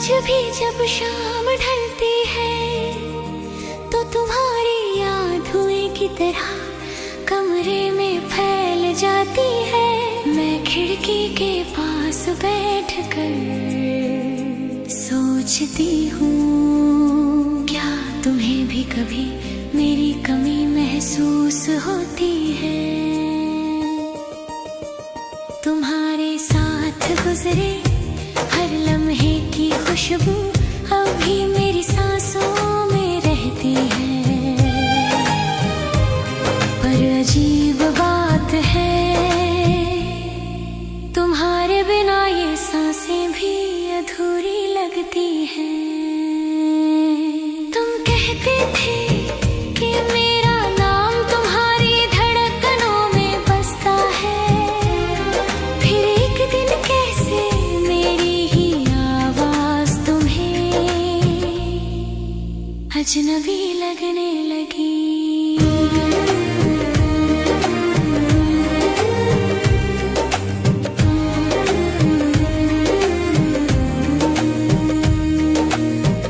आज भी जब शाम ढलती है तो तुम्हारी याद धुएं की तरह कमरे में फैल जाती है। मैं खिड़की के पास बैठकर सोचती हूँ, क्या तुम्हें भी कभी मेरी कमी महसूस होती है? तुम्हारे साथ गुजरे हर लम्हे की खुशबू अभी मेरी सांसों में रहती है। पर अजीब बात है, तुम्हारे बिना ये सांसें भी अधूरी लगती हैं। तुम कहते थे कि मेरा नाम तुम्हारी धड़कनों में बसता है, फिर एक दिन कैसे मेरी ही आवाज तुम्हें अजनबी लगने लगी।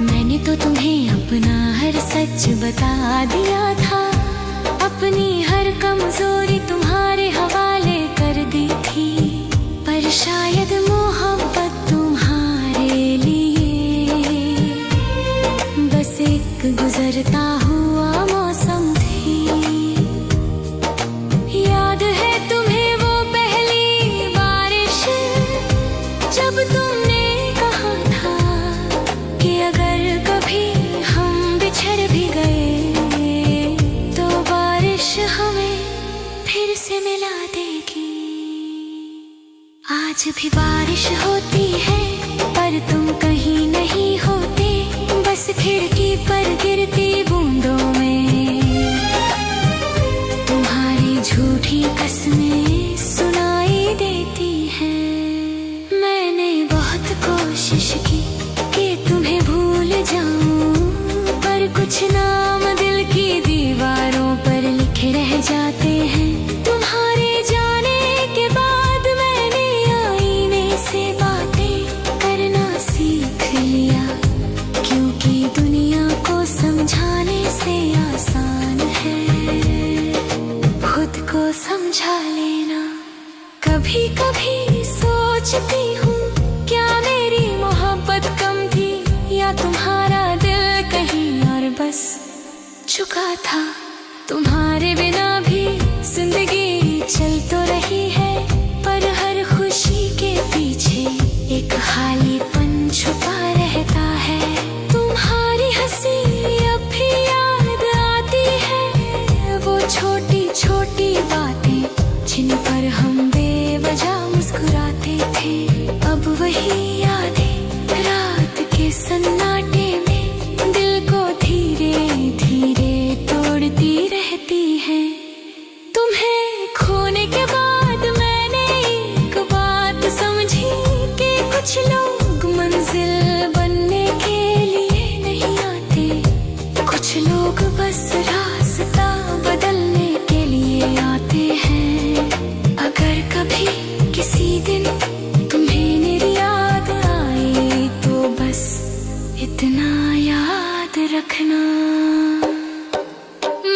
मैंने तो तुम्हें अपना हर सच बता दिया था, अपनी हर कमजोरी तुम्हारे हवाले कर दी थी। पर शायद मोहब्बत तुम्हारे लिए बस एक गुजरता हुआ मौसम थी। याद है तुम्हें वो पहली बारिश जब तुमने कहा था कि अगर कभी हम बिछड़ भी गए तो बारिश हमें फिर से मिला देगी। आज भी बारिश होती है पर तुम कहीं नहीं होते, बस खिड़की पर गिरती बूंदों में तुम्हारी झूठी कसमें सुनाई देती हैं। मैंने बहुत कोशिश की कि तुम्हें भूल जाऊं, पर कुछ नाम दिल की दीवारों पर लिखे रह जाते हैं। तुम्हारे जाने के बाद मैंने आईने से बातें करना सीख लिया, क्योंकि दुनिया को समझाने से आसान है खुद को समझा लेना। कभी कभी सोचती हूँ, क्या मेरी मोहब्बत कम थी या तुम्हारा दिल कहीं और बस चुका था। तुम्हारे बिना भी जिंदगी चल तो रही है, पर हर खुशी के पीछे एक खालीपन छुपा रहता है। तुम्हारी हंसी अब भी याद आती है, वो छोटी छोटी बातें जिन पर हम बेवजह मुस्कुराते थे। अब वही यादें रात के सन्नाटे में दिल को धीरे धीरे तोड़ती रहती हैं। तुम्हें खोने के बाद मैंने एक बात समझी कि कुछ लोग मंजिल बनने के लिए नहीं आते, कुछ लोग बस रास्ता बदलने के लिए आते हैं। अगर कभी किसी दिन तुम्हें मेरी याद आए तो बस इतना याद रखना,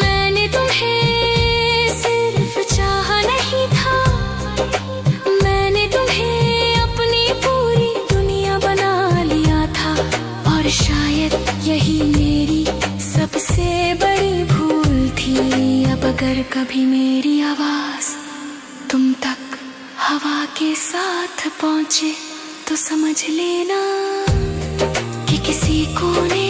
मैंने तुम्हें सिर्फ चाहा नहीं था, मैंने तुम्हें अपनी पूरी दुनिया बना लिया था। और शायद यही मेरी सबसे बड़ी भूल थी। अब अगर कभी मेरी आवाज तुम तक हवा के साथ पहुंचे तो समझ लेना कि किसी कोने